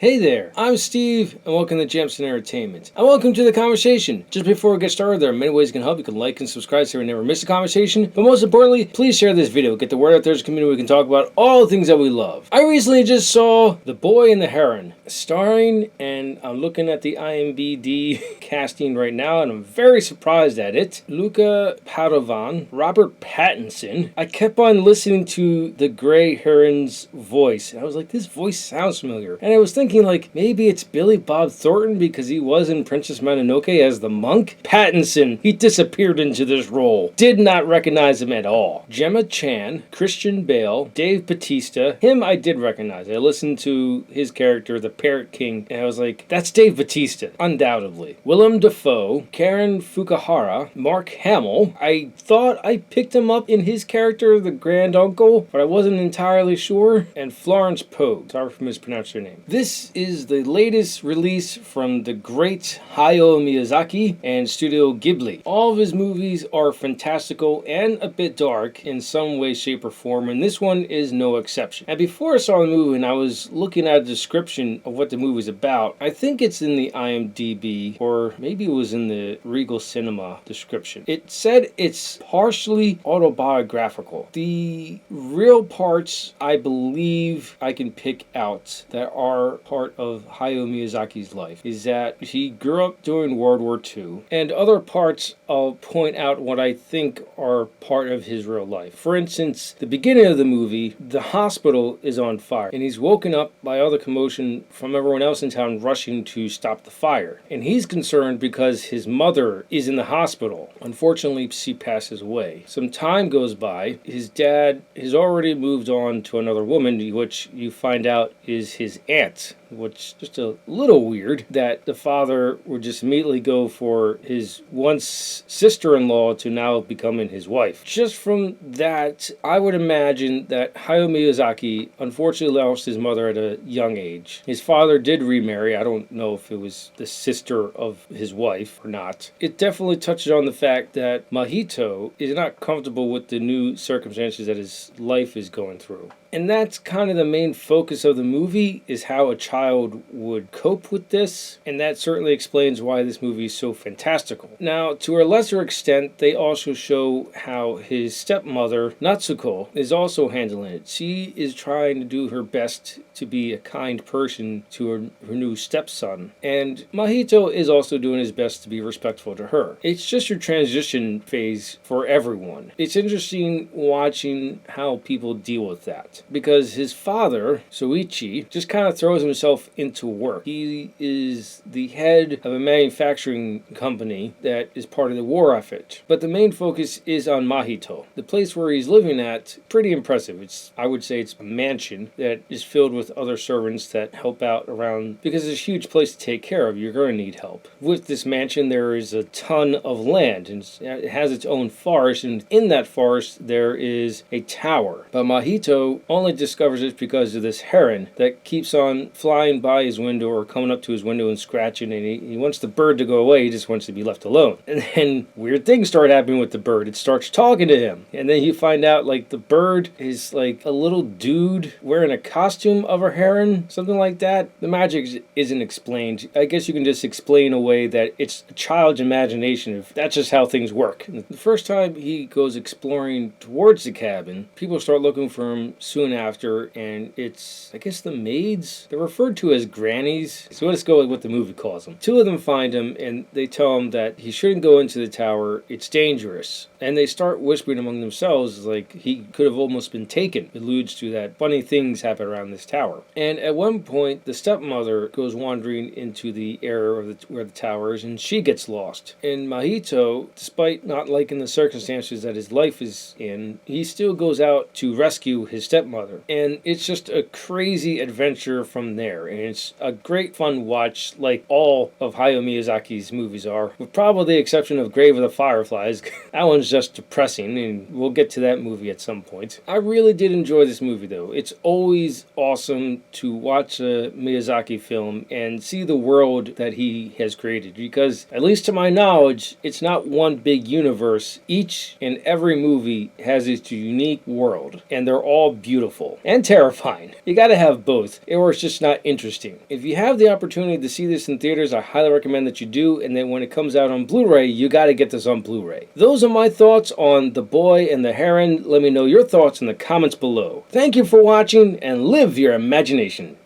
Hey there, I'm Steve, and welcome to Jamson Entertainment. And welcome to the conversation. Just before we get started, there are many ways you can help. You can like and subscribe so you never miss a conversation. But most importantly, please share this video. Get the word out there as a community. We can talk about all the things that we love. I recently just saw The Boy and the Heron, starring, and I'm looking at the IMDb casting right now, and I'm very surprised at it. Luca Padovan, Robert Pattinson. I kept on listening to the Grey Heron's voice, and I was like, this voice sounds familiar. And I was thinking, like, maybe it's Billy Bob Thornton because he was in Princess Mononoke as the monk. Pattinson, he disappeared into this role. Did not recognize him at all. Gemma Chan, Christian Bale, Dave Bautista. Him I did recognize. I listened to his character, the Parrot King, and I was like, that's Dave Bautista, undoubtedly. Willem Dafoe, Karen Fukuhara, Mark Hamill. I thought I picked him up in his character, the Grand Uncle, but I wasn't entirely sure. And Florence Pugh. Sorry for mispronouncing her name. This is the latest release from the great Hayao Miyazaki and Studio Ghibli. All of his movies are fantastical and a bit dark in some way, shape, or form, and this one is no exception. And before I saw the movie and I was looking at a description of what the movie's about, I think it's in the IMDb, or maybe it was in the Regal Cinema description. It said it's partially autobiographical. The real parts I believe I can pick out that are part of Hayao Miyazaki's life is that he grew up during World War II, and other parts I'll point out what I think are part of his real life. For instance, the beginning of the movie, the hospital is on fire, and he's woken up by all the commotion from everyone else in town rushing to stop the fire. And he's concerned because his mother is in the hospital. Unfortunately, she passes away. Some time goes by. His dad has already moved on to another woman, which you find out is his aunt, which is just a little weird that the father would just immediately go for his once sister-in-law to now becoming his wife. Just from that, I would imagine that Hayao Miyazaki unfortunately lost his mother at a young age. His father did remarry. I don't know if it was the sister of his wife or not. It definitely touches on the fact that Mahito is not comfortable with the new circumstances that his life is going through. And that's kind of the main focus of the movie, is how a child would cope with this. And that certainly explains why this movie is so fantastical. Now, to a lesser extent, they also show how his stepmother, Natsuko, is also handling it. She is trying to do her best to be a kind person to her new stepson. And Mahito is also doing his best to be respectful to her. It's just your transition phase for everyone. It's interesting watching how people deal with that. Because his father, Soichi, just kind of throws himself into work. He is the head of a manufacturing company that is part of the war effort. But the main focus is on Mahito. The place where he's living at, pretty impressive. I would say it's a mansion that is filled with other servants that help out around, because it's a huge place to take care of. You're going to need help. With this mansion, there is a ton of land, and it has its own forest, and in that forest, there is a tower. But Mahito only discovers it because of this heron that keeps on flying by his window or coming up to his window and scratching, and he wants the bird to go away. He just wants to be left alone. And then weird things start happening with the bird. It starts talking to him, and then you find out like the bird is like a little dude wearing a costume of a heron, something like that. The magic isn't explained. I guess you can just explain away that it's a child's imagination if that's just how things work. And the first time he goes exploring towards the cabin, people start looking for him soon after, and it's, I guess, the maids. They're referred to as grannies, so let's go with what the movie calls them. Two of them find him, and they tell him that he shouldn't go into the tower. It's dangerous. And they start whispering among themselves like he could have almost been taken. It alludes to that funny things happen around this tower. And at one point, the stepmother goes wandering into the area of where the tower is, and she gets lost. And Mahito, despite not liking the circumstances that his life is in, he still goes out to rescue his stepmother. And it's just a crazy adventure from there. And it's a great fun watch, like all of Hayao Miyazaki's movies are, with probably the exception of Grave of the Fireflies. That one's just depressing, and we'll get to that movie at some point. I really did enjoy this movie, though. It's always awesome to watch a Miyazaki film and see the world that he has created, because, at least to my knowledge, it's not one big universe. Each and every movie has its unique world, and they're all beautiful. beautiful and terrifying. You gotta have both, or it's just not interesting. If you have the opportunity to see this in theaters, I highly recommend that you do, and then when it comes out on Blu-ray, you gotta get this on Blu-ray. Those are my thoughts on The Boy and the Heron. Let me know your thoughts in the comments below. Thank you for watching, and live your imagination.